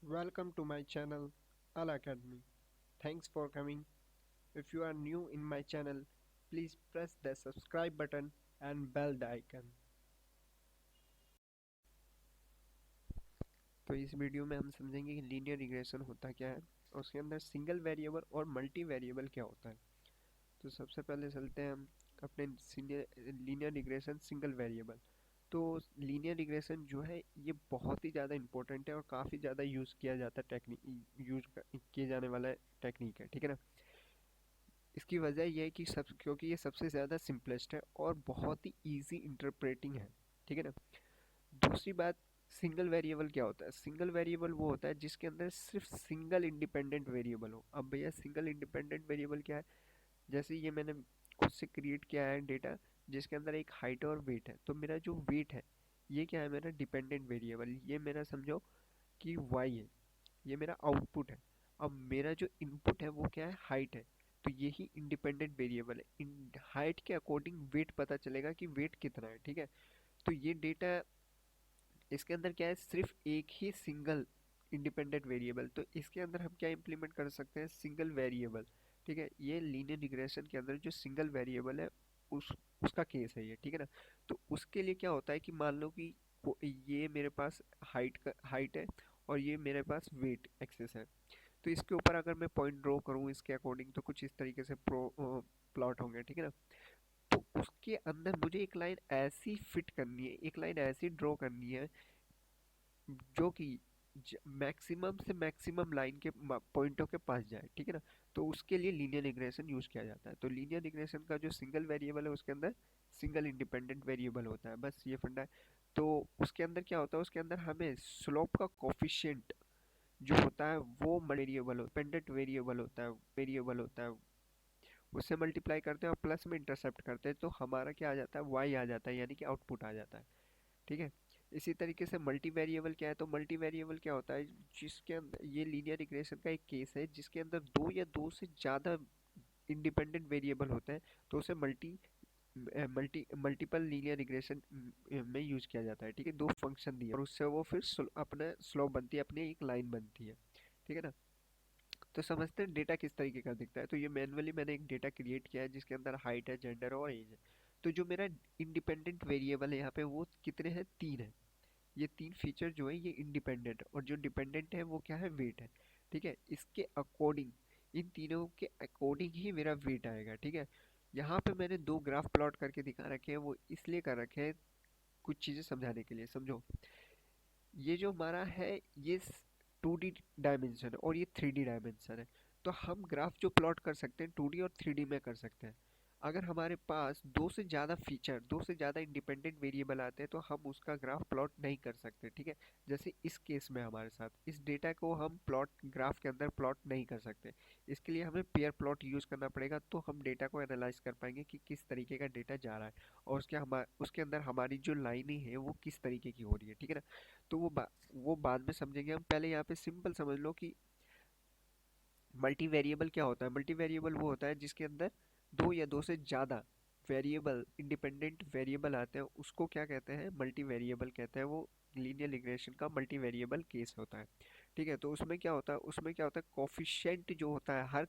Welcome to my channel Al Academy. Thanks for coming. If you are new in my channel, please press the subscribe button and bell the icon. तो इस video में हम समझेंगे कि linear regression होता क्या है और उसके अंदर सिंगल वेरिएबल और मल्टी वेरिएबल क्या होता है। तो सबसे पहले चलते हैं हम अपने लीनियर रिग्रेशन सिंगल वेरिएबल। तो लीनियर रिग्रेशन जो है ये बहुत ही ज़्यादा इंपॉर्टेंट है और काफ़ी ज़्यादा यूज़ किया जाता है टेक्निक यूज किए जाने वाला टेक्निक है, ठीक है ना। इसकी वजह यह है कि क्योंकि ये सबसे ज़्यादा सिंपलेस्ट है और बहुत ही इजी इंटरप्रेटिंग है, ठीक है ना। दूसरी बात, सिंगल वेरिएबल क्या होता है? सिंगल वेरिएबल वो होता है जिसके अंदर सिर्फ सिंगल इंडिपेंडेंट वेरिएबल हो। अब भैया सिंगल इंडिपेंडेंट वेरिएबल क्या है? जैसे ये मैंने खुद से क्रिएट किया है डेटा जिसके अंदर एक हाइट और वेट है, तो मेरा जो वेट है ये क्या है? मेरा डिपेंडेंट वेरिएबल, ये मेरा समझो कि वाई है, ये मेरा आउटपुट है। अब मेरा जो इनपुट है वो क्या है? हाइट है। तो यही इंडिपेंडेंट वेरिएबल है। इन हाइट के अकॉर्डिंग वेट पता चलेगा कि वेट कितना है, ठीक है। तो ये डेटा, इसके अंदर क्या है? सिर्फ एक ही सिंगल इंडिपेंडेंट वेरिएबल। तो इसके अंदर हम क्या इंप्लीमेंट कर सकते हैं? सिंगल वेरिएबल, ठीक है। ये लीनियर रिग्रेशन के अंदर जो सिंगल वेरिएबल है उस उसका केस है ये, ठीक है ना। तो उसके लिए क्या होता है कि मान लो कि ये मेरे पास हाइट है और ये मेरे पास वेट एक्सेस है। तो इसके ऊपर अगर मैं पॉइंट ड्रॉ करूँ इसके अकॉर्डिंग तो कुछ इस तरीके से प्लॉट होंगे, ठीक है ना। तो उसके अंदर मुझे एक लाइन ऐसी फिट करनी है, एक लाइन ऐसी ड्रॉ करनी है जो कि मैक्सिमम से मैक्सिमम लाइन के पॉइंटों के पास जाए, ठीक है ना। तो उसके लिए लीनियर रिग्रेशन यूज किया जाता है। तो लीनियर रिग्रेशन का जो सिंगल वेरिएबल है उसके अंदर सिंगल इंडिपेंडेंट वेरिएबल होता है, बस ये फंडा है। तो उसके अंदर क्या होता है? उसके अंदर हमें स्लोप का कोफिशिएंट जो होता है वो वेरिएबल डिपेंडेंट वेरिएबल होता है, उससे मल्टीप्लाई करते हैं और प्लस में इंटरसेप्ट करते हैं तो हमारा क्या आ जाता है? वाई आ जाता है, यानी कि आउटपुट आ जाता है, ठीक है। इसी तरीके से मल्टी वेरिएबल क्या है? तो मल्टी वेरिएबल क्या होता है? जिसके अंदर ये लीनियर रिग्रेशन का एक केस है जिसके अंदर दो या दो से ज़्यादा इंडिपेंडेंट वेरिएबल होते हैं, तो उसे मल्टीपल लीनियर रिग्रेशन में यूज किया जाता है, ठीक है। दो फंक्शन दिए और उससे वो फिर अपना स्लोप बनती है, अपनी एक लाइन बनती है, ठीक है ना। तो समझते हैं डेटा किस तरीके का दिखता है। तो ये मैनुअली मैंने एक डेटा क्रिएट किया है जिसके अंदर हाइट है, जेंडर और एज है। तो जो मेरा इंडिपेंडेंट वेरिएबल है यहाँ पे वो कितने हैं? तीन है। ये तीन फीचर जो है ये इंडिपेंडेंट है और जो डिपेंडेंट है वो क्या है? वेट है, ठीक है। इसके अकॉर्डिंग, इन तीनों के अकॉर्डिंग ही मेरा वेट आएगा, ठीक है। यहाँ पे मैंने दो ग्राफ प्लॉट करके दिखा रखे हैं, वो इसलिए कर रखे हैं कुछ चीज़ें समझाने के लिए, समझो। ये जो हमारा है ये 2D डायमेंशन है और ये 3D डायमेंशन है। तो हम ग्राफ जो प्लॉट कर सकते हैं 2D और 3D में कर सकते हैं। अगर हमारे पास दो से ज़्यादा फीचर, दो से ज़्यादा इंडिपेंडेंट वेरिएबल आते हैं तो हम उसका ग्राफ प्लॉट नहीं कर सकते, ठीक है। जैसे इस केस में हमारे साथ इस डेटा को हम प्लॉट ग्राफ के अंदर प्लॉट नहीं कर सकते। इसके लिए हमें पेयर प्लॉट यूज़ करना पड़ेगा, तो हम डेटा को एनालाइज कर पाएंगे कि किस तरीके का डेटा जा रहा है और उसके अंदर हमारी जो लाइनें हैं वो किस तरीके की हो रही है, ठीक है ना। तो वो बाद में समझेंगे। हम पहले यहाँ पे सिंपल समझ लो कि मल्टी वेरिएबल क्या होता है। मल्टी वेरिएबल वो होता है जिसके अंदर दो या दो से ज़्यादा वेरिएबल, इंडिपेंडेंट वेरिएबल आते हैं, उसको क्या कहते हैं? मल्टी वेरिएबल कहते हैं। वो लीनियर रिग्रेशन का मल्टी वेरिएबल केस होता है, ठीक है। तो उसमें क्या होता है? कोफिशिएंट जो होता है हर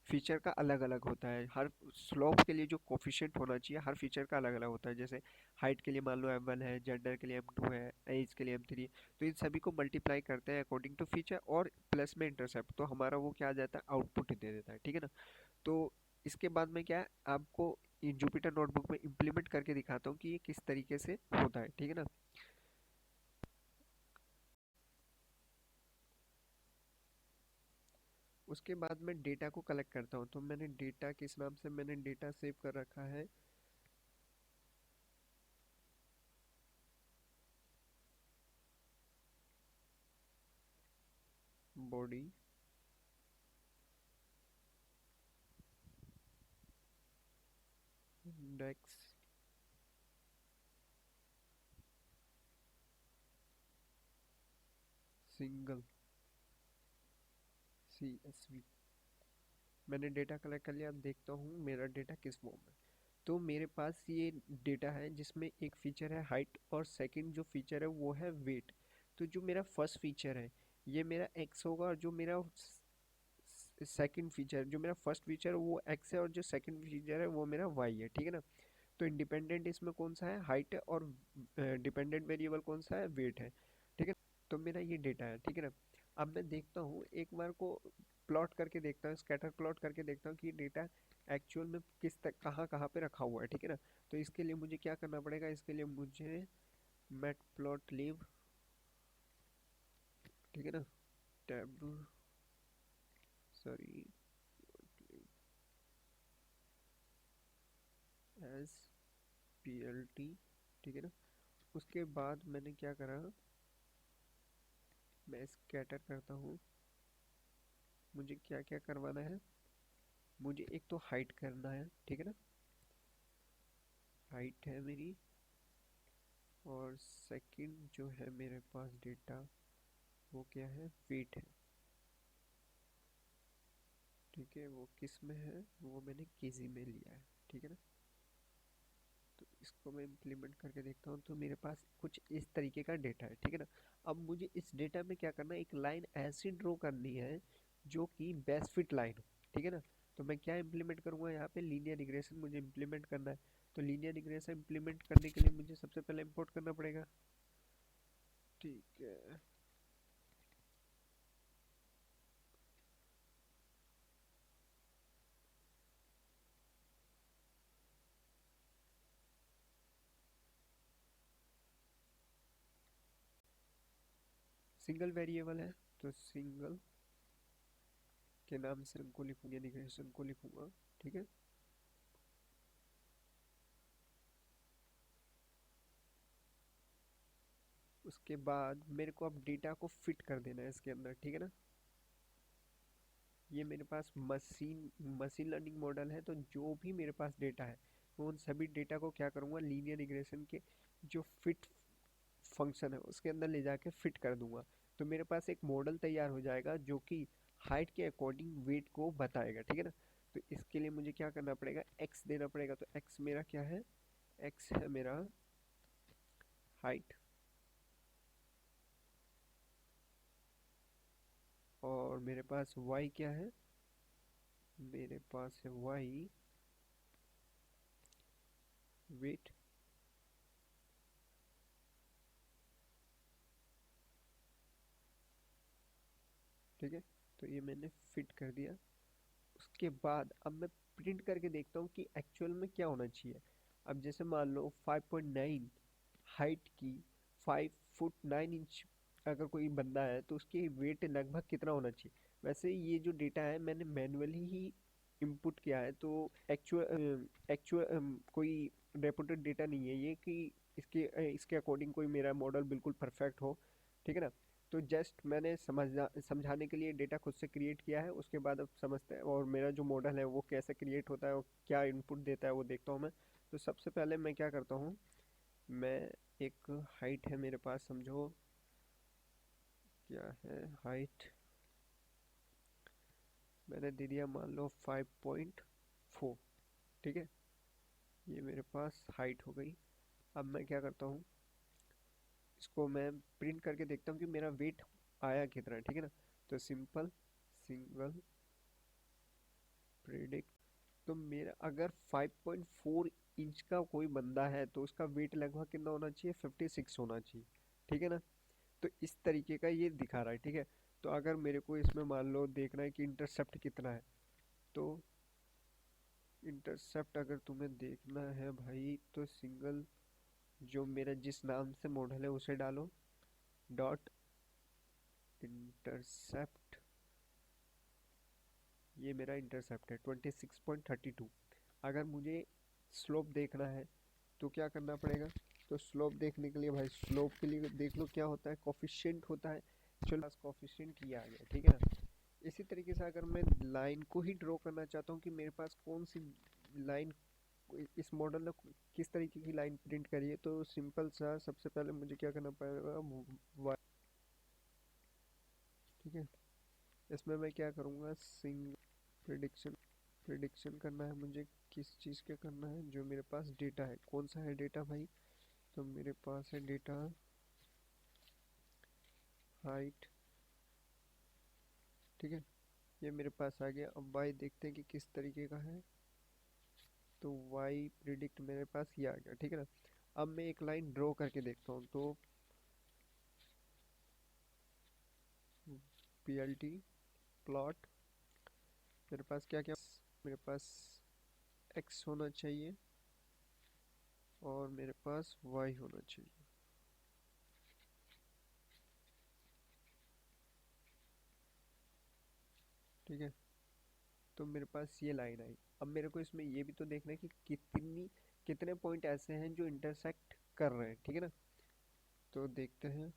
फीचर का अलग अलग होता है। हर स्लोप के लिए जो कोफिशिएंट होना चाहिए हर फीचर का अलग अलग होता है। जैसे हाइट के लिए मान लो m1 है, जेंडर के लिए m2 है, एज के लिए m3 है। तो इन सभी को मल्टीप्लाई करते हैं अकॉर्डिंग टू फीचर और प्लस में इंटरसेप्ट, तो हमारा वो क्या आ जाता है? आउटपुट दे देता है, ठीक है ना। तो इसके बाद में क्या है? आपको जुपिटर नोटबुक में इम्प्लीमेंट करके दिखाता हूँ कि ये किस तरीके से होता है, ठीक है ना। उसके बाद मैं डेटा को कलेक्ट करता हूँ। तो मैंने डेटा किस नाम से मैंने डेटा सेव कर रखा है? Body index single CSV। मैंने डेटा कलेक्ट कर लिया। अब देखता हूँ मेरा डेटा किस फॉर्म में। तो मेरे पास ये डेटा है जिसमें एक फीचर है हाइट और सेकंड जो फीचर है वो है वेट। तो जो मेरा फर्स्ट फीचर है ये मेरा एक्स होगा, और जो मेरा सेकंड फीचर, जो मेरा फर्स्ट फीचर वो एक्स है, और जो सेकंड फीचर है वो मेरा वाई है, ठीक है ना। तो इंडिपेंडेंट इसमें कौन सा है, हाइट है, और डिपेंडेंट वेरिएबल कौन सा है, वेट है, ठीक है। तो मेरा ये डेटा है, ठीक है ना। अब मैं देखता हूँ एक बार को प्लॉट करके देखता हूँ, स्कैटर प्लॉट करके देखता हूँ कि डेटा एक्चुअल में किस तक कहाँ कहाँ पे रखा हुआ है, ठीक है ना। तो इसके लिए मुझे क्या करना पड़ेगा, इसके लिए मुझे मैट प्लॉट लिव, ठीक है ना, tab, sorry, S P L T, ठीक है ना। उसके बाद मैंने क्या करा, मैं स्कैटर करता हूँ। मुझे क्या क्या करवाना है, मुझे एक तो हाइट करना है, ठीक है ना, हाइट है मेरी। और सेकंड जो है मेरे पास डेटा, वो क्या है, वेट है, ठीक है। वो किस में है, वो मैंने केजी में लिया है, ठीक है ना। तो इसको मैं इम्प्लीमेंट करके देखता हूँ, तो मेरे पास कुछ इस तरीके का डेटा है, ठीक है ना। अब मुझे इस डेटा में क्या करना है, एक लाइन ऐसी ड्रॉ करनी है जो कि बेस्ट फिट लाइन हो, ठीक है ना। तो मैं क्या इम्प्लीमेंट करूँगा, यहाँ पे लीनियर रिग्रेशन मुझे इम्प्लीमेंट करना है। तो लीनियर रिग्रेशन इम्प्लीमेंट करने के लिए मुझे सबसे पहले इंपोर्ट करना पड़ेगा, ठीक है। सिंगल वेरिएबल है, तो सिंगल के नाम से उनको लिखूंगा, रिग्रेशन को लिखूंगा, ठीक है। उसके बाद मेरे को अब डेटा को फिट कर देना है इसके अंदर, ठीक है ना। ये मेरे पास मशीन मशीन लर्निंग मॉडल है, तो जो भी मेरे पास डेटा है, वो उन सभी डेटा को क्या करूँगा, लीनियर रिग्रेशन के जो फिट फंक्शन है उसके अंदर ले जाके फिट कर दूंगा। तो मेरे पास एक मॉडल तैयार हो जाएगा जो कि हाइट के अकॉर्डिंग वेट को बताएगा, ठीक है ना। तो इसके लिए मुझे क्या करना पड़ेगा, एक्स देना पड़ेगा। तो एक्स मेरा क्या है, एक्स है मेरा हाइट, और मेरे पास वाई क्या है, मेरे पास है वाई वेट, ठीक है। तो ये मैंने फिट कर दिया। उसके बाद अब मैं प्रिंट करके देखता हूँ कि एक्चुअल में क्या होना चाहिए। अब जैसे मान लो 5.9 हाइट की, 5 फुट 9 इंच अगर कोई बंदा है, तो उसकी वेट लगभग कितना होना चाहिए। वैसे ये जो डेटा है मैंने मैनुअली ही इनपुट किया है, तो एक्चुअल एक्चुअल कोई रेपुटेड डेटा नहीं है ये कि इसके अकॉर्डिंग कोई मेरा मॉडल बिल्कुल परफेक्ट हो, ठीक है ना। तो जस्ट मैंने समझाने के लिए डेटा खुद से क्रिएट किया है। उसके बाद अब समझते हैं, और मेरा जो मॉडल है वो कैसे क्रिएट होता है और क्या इनपुट देता है वो देखता हूँ मैं। तो सबसे पहले मैं क्या करता हूँ, मैं एक हाइट है मेरे पास, समझो क्या है हाइट, मैंने दे दिया मान लो 5.4, ठीक है। ये मेरे पास हाइट हो गई। अब मैं क्या करता हूँ, इसको मैं प्रिंट करके देखता हूँ कि मेरा वेट आया कितना है, ठीक है ना। तो सिंपल सिंगल प्रिडिक्ट, तो मेरा अगर 5.4 इंच का कोई बंदा है तो उसका वेट लगभग कितना होना चाहिए, 56 होना चाहिए, ठीक है ना। तो इस तरीके का ये दिखा रहा है, ठीक है। तो अगर मेरे को इसमें मान लो देखना है कि इंटरसेप्ट कितना है, तो इंटरसेप्ट अगर तुम्हें देखना है भाई, तो सिंगल जो मेरा जिस नाम से मॉडल है उसे डालो, डॉट इंटरसेप्ट, ये मेरा इंटरसेप्ट है 26.32। अगर मुझे स्लोप देखना है तो क्या करना पड़ेगा, तो स्लोप देखने के लिए भाई, स्लोप के लिए देख लो क्या होता है, कोफिशिएंट होता है। चलो बस कोफिशिएंट ये आ गया, ठीक है ना। इसी तरीके से अगर मैं लाइन को ही ड्रॉ करना चाहता हूँ कि मेरे पास कौन सी लाइन, इस मॉडल ने किस तरीके की लाइन प्रिंट करी है, तो सिंपल सा सबसे पहले मुझे क्या करना पड़ेगा, ठीक है। इसमें मैं क्या करूँगा, सिंग प्रिडिक्शन, प्रिडिक्शन करना है मुझे, किस चीज़ का करना है, जो मेरे पास डेटा है, कौन सा है डेटा भाई। तो मेरे पास है डेटा हाइट, ठीक है, ये मेरे पास आ गया। अब y देखते हैं कि किस तरीके का है। तो y प्रिडिक्ट मेरे पास ये आ गया, ठीक है ना। अब मैं एक लाइन ड्रॉ करके देखता हूँ। तो plt प्लॉट, मेरे पास क्या क्या, मेरे पास x होना चाहिए और मेरे पास y होना चाहिए, ठीक है। तो मेरे पास ये लाइन आई। अब मेरे को इसमें ये भी तो देखना है कि कितने पॉइंट ऐसे हैं जो इंटरसेक्ट कर रहे हैं, ठीक है ना। तो देखते हैं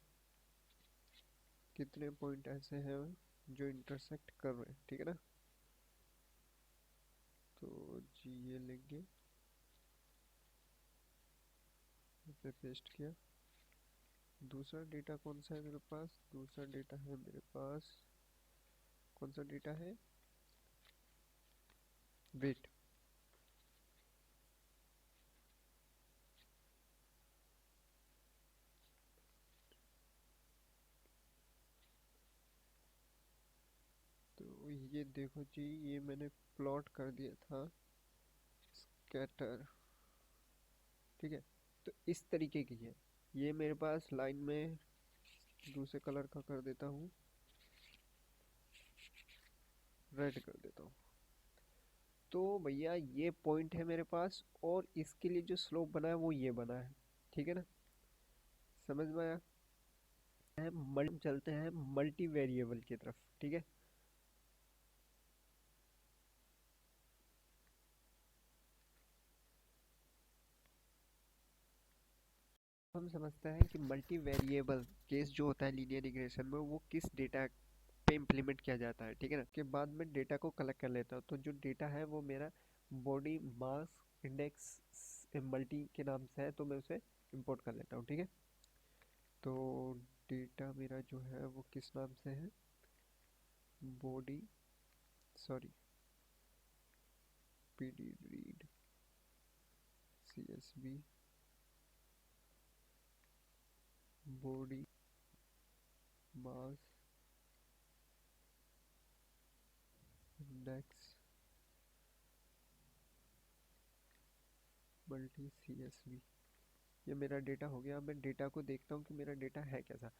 कितने पॉइंट ऐसे हैं जो इंटरसेक्ट कर रहे हैं, ठीक है ना। तो जी ये लेंगे, इसे पेस्ट किया। दूसरा डेटा कौन सा है मेरे पास? दूसरा डेटा है मेरे पास, कौन सा डेटा है? वेट। तो ये देखो जी, ये मैंने प्लॉट कर दिया था स्कैटर, ठीक है। तो इस तरीके की है ये मेरे पास लाइन में। दूसरे कलर का कर देता हूँ, रेड कर देता हूँ। तो भैया ये पॉइंट है मेरे पास, और इसके लिए जो स्लोप बना है वो ये बना है, ठीक है ना। समझ में आया है। चलते हैं मल्टी वेरिएबल की तरफ, ठीक है। हम समझते हैं कि मल्टी वेरिएबल केस जो होता है लीनियर रिग्रेशन में, वो किस डेटा पे इम्प्लीमेंट किया जाता है, ठीक है ना। के बाद में डेटा को कलेक्ट कर लेता हूँ। तो जो डेटा है वो मेरा बॉडी मास इंडेक्स मल्टी के नाम से है, तो मैं उसे इंपोर्ट कर लेता हूँ, ठीक है। तो डेटा मेरा जो है वो किस नाम से है? Body, sorry, P D read CSV body mass index multi CSV। ये मेरा डेटा हो गया। अब मैं डेटा को देखता हूँ कि मेरा डेटा है कैसा।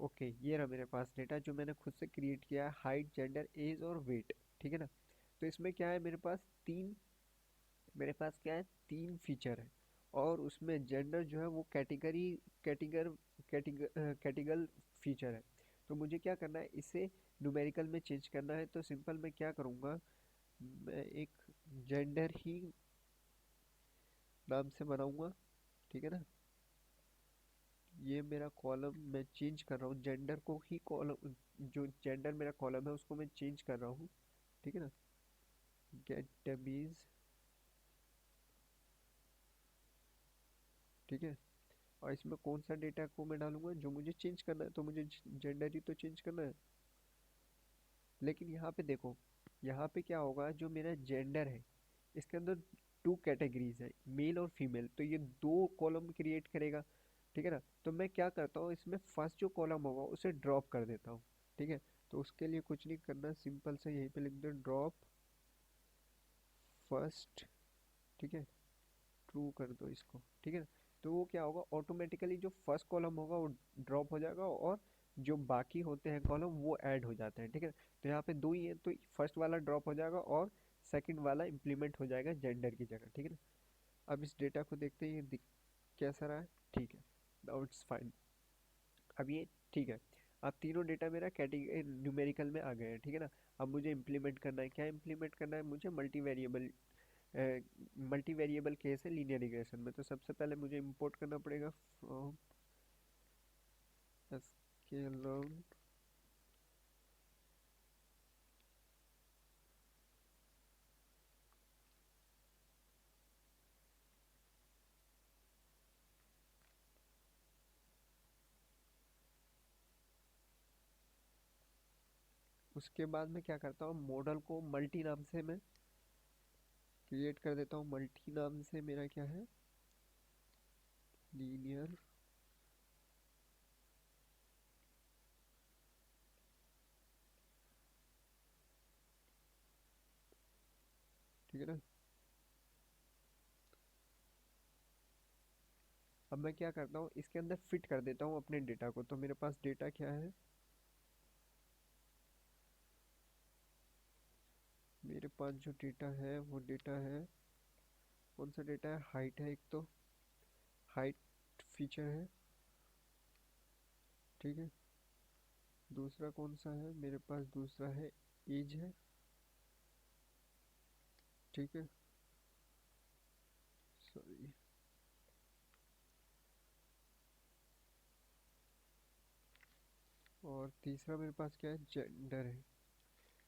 ओके, ये रहा मेरे पास डेटा जो मैंने खुद से क्रिएट किया है, हाइट, जेंडर, एज और वेट, ठीक है ना। तो इसमें क्या है, मेरे पास क्या है, तीन फीचर है। और उसमें जेंडर जो है वो कैटेगर कैटेगल फीचर है। तो मुझे क्या करना है, इसे न्यूमेरिकल में चेंज करना है। तो सिंपल मैं क्या करूँगा, मैं एक जेंडर ही नाम से बनाऊंगा, ठीक है ना। ये मेरा कॉलम मैं चेंज कर रहा हूँ, जेंडर को ही कॉलम, जो जेंडर मेरा कॉलम है उसको मैं चेंज कर रहा हूँ, ठीक है ना। गेट डबीज, ठीक है। और इसमें कौन सा डेटा को मैं डालूंगा जो मुझे चेंज करना है, तो मुझे जेंडर ही तो चेंज करना है। लेकिन यहाँ पे देखो, यहाँ पे क्या होगा, जो मेरा जेंडर है इसके अंदर टू कैटेगरीज है, मेल और फीमेल, तो ये दो कॉलम क्रिएट करेगा, ठीक है ना। तो मैं क्या करता हूँ, इसमें फर्स्ट जो कॉलम होगा उसे ड्रॉप कर देता हूँ, ठीक है। तो उसके लिए कुछ नहीं करना, सिंपल से यहीं पे लिख दो ड्रॉप फर्स्ट, ठीक है। ट्रू कर दो इसको, ठीक है। तो वो क्या होगा, ऑटोमेटिकली जो फर्स्ट कॉलम होगा वो ड्रॉप हो जाएगा, और जो बाकी होते हैं कॉलम वो ऐड हो जाते हैं, ठीक है। तो यहाँ पे दो ही है, तो फर्स्ट वाला ड्रॉप हो जाएगा और सेकंड वाला इम्प्लीमेंट हो जाएगा जेंडर की जगह, ठीक है ना। अब इस डेटा को देखते हैं, ये कैसा रहा है, ठीक है, नाउ इट्स फाइन। अब ये ठीक है। अब तीनों डेटा मेरा कैटेगरी न्यूमेरिकल में आ गए हैं, ठीक है ना। अब मुझे इम्प्लीमेंट करना है, क्या इम्प्लीमेंट करना है मुझे, मल्टी वेरिएबल केस है लीनियर रिग्रेशन में। तो सबसे पहले मुझे इंपोर्ट करना पड़ेगा फ्रॉम स्केलर। उसके बाद मैं क्या करता हूँ, मॉडल को मल्टी नाम से मैं क्रिएट कर देता हूँ। मल्टी नाम से मेरा क्या है, लीनियर ठीक है ना। अब मैं क्या करता हूँ, इसके अंदर फिट कर देता हूँ अपने डेटा को। तो मेरे पास डेटा क्या है, मेरे पास जो डेटा है वो डेटा है, कौन सा डेटा है, हाइट है एक तो, हाइट फीचर है, ठीक है। दूसरा कौन सा है मेरे पास, दूसरा है एज है, ठीक है। सॉरी, और तीसरा मेरे पास क्या है, जेंडर है।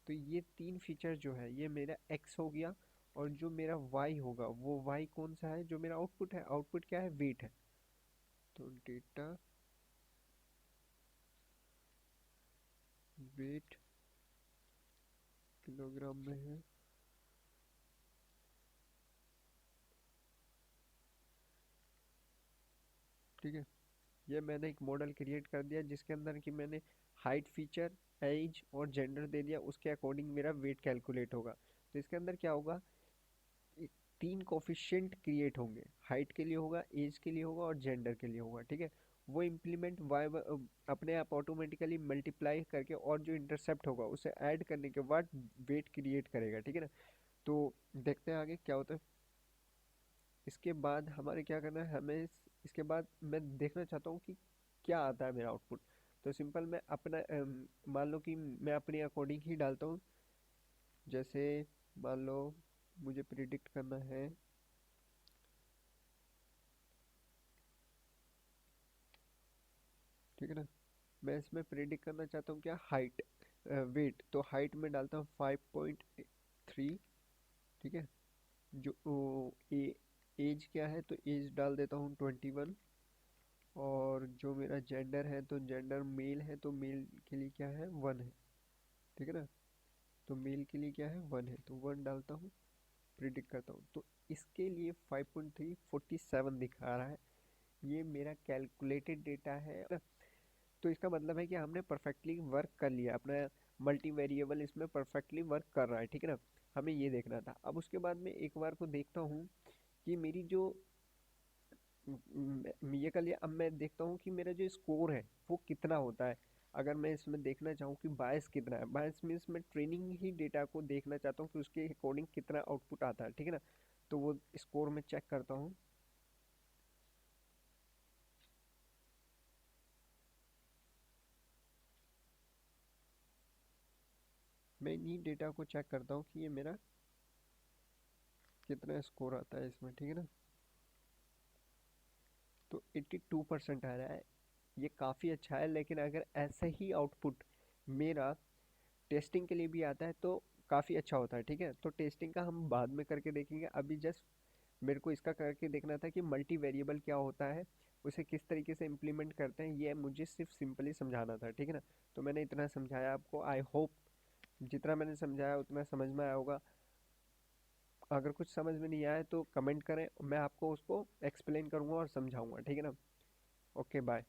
तो ये तीन फीचर जो है ये मेरा एक्स हो गया। और जो मेरा वाई होगा वो वाई कौन सा है, जो मेरा आउटपुट है, आउटपुट क्या है, वेट है। तो डेटा वेट किलोग्राम में है, ठीक है। ये मैंने एक मॉडल क्रिएट कर दिया जिसके अंदर कि मैंने हाइट फीचर, एज और जेंडर दे दिया, उसके अकॉर्डिंग मेरा वेट कैलकुलेट होगा। तो इसके अंदर क्या होगा, तीन कोफिशिएंट क्रिएट होंगे, हाइट के लिए होगा, एज के लिए होगा और जेंडर के लिए होगा, ठीक है। वो इम्प्लीमेंट वाई अपने आप ऑटोमेटिकली मल्टीप्लाई करके और जो इंटरसेप्ट होगा उसे ऐड करने के बाद वेट क्रिएट करेगा, ठीक है ना। तो देखते हैं आगे क्या होता है। इसके बाद हमारे क्या करना है, हमें इसके बाद मैं देखना चाहता हूँ कि क्या आता है मेरा आउटपुट। तो सिंपल मैं अपना मान लो कि मैं अपने अकॉर्डिंग ही डालता हूँ। जैसे मान लो मुझे प्रिडिक्ट करना है, ठीक है ना। मैं इसमें प्रिडिक्ट करना चाहता हूँ क्या, हाइट, वेट। तो हाइट में डालता हूँ 5.3, ठीक है। जो एज क्या है, तो एज डाल देता हूँ 21। और जो मेरा जेंडर है, तो जेंडर मेल है, तो मेल के लिए क्या है, 1 है, ठीक है ना। तो मेल के लिए क्या है, 1 है, तो 1 डालता हूँ, प्रिडिक्ट करता हूँ। तो इसके लिए 5.3 47 दिखा रहा है। ये मेरा कैलकुलेटेड डेटा है ना। तो इसका मतलब है कि हमने परफेक्टली वर्क कर लिया अपना, मल्टी वेरिएबल इसमें परफेक्टली वर्क कर रहा है, ठीक है ना। हमें ये देखना था। अब उसके बाद में एक बार को देखता हूँ कि मेरी जो ये कर लिया। अब मैं देखता हूँ कि मेरा जो स्कोर है वो कितना होता है। अगर मैं इसमें देखना चाहूँ कि बायस कितना है, बायस मीन्स मैं ट्रेनिंग ही डेटा को देखना चाहता हूँ कि उसके अकॉर्डिंग कितना आउटपुट आता है, ठीक है ना। तो वो स्कोर में चेक करता हूँ। मैं इन्हीं डेटा को चेक करता हूँ कि ये मेरा कितना स्कोर आता है इसमें, ठीक है ना। तो 82% आ रहा है, ये काफ़ी अच्छा है। लेकिन अगर ऐसा ही आउटपुट मेरा टेस्टिंग के लिए भी आता है तो काफ़ी अच्छा होता है, ठीक है। तो टेस्टिंग का हम बाद में करके देखेंगे। अभी जस्ट मेरे को इसका करके देखना था कि मल्टी वेरिएबल क्या होता है, उसे किस तरीके से इम्प्लीमेंट करते हैं, ये मुझे सिर्फ सिंपली समझाना था, ठीक है ना। तो मैंने इतना समझाया आपको। आई होप जितना मैंने समझाया उतना समझ में आया होगा। अगर कुछ समझ में नहीं आया तो कमेंट करें, मैं आपको उसको एक्सप्लेन करूँगा और समझाऊँगा, ठीक है ना। Okay bye.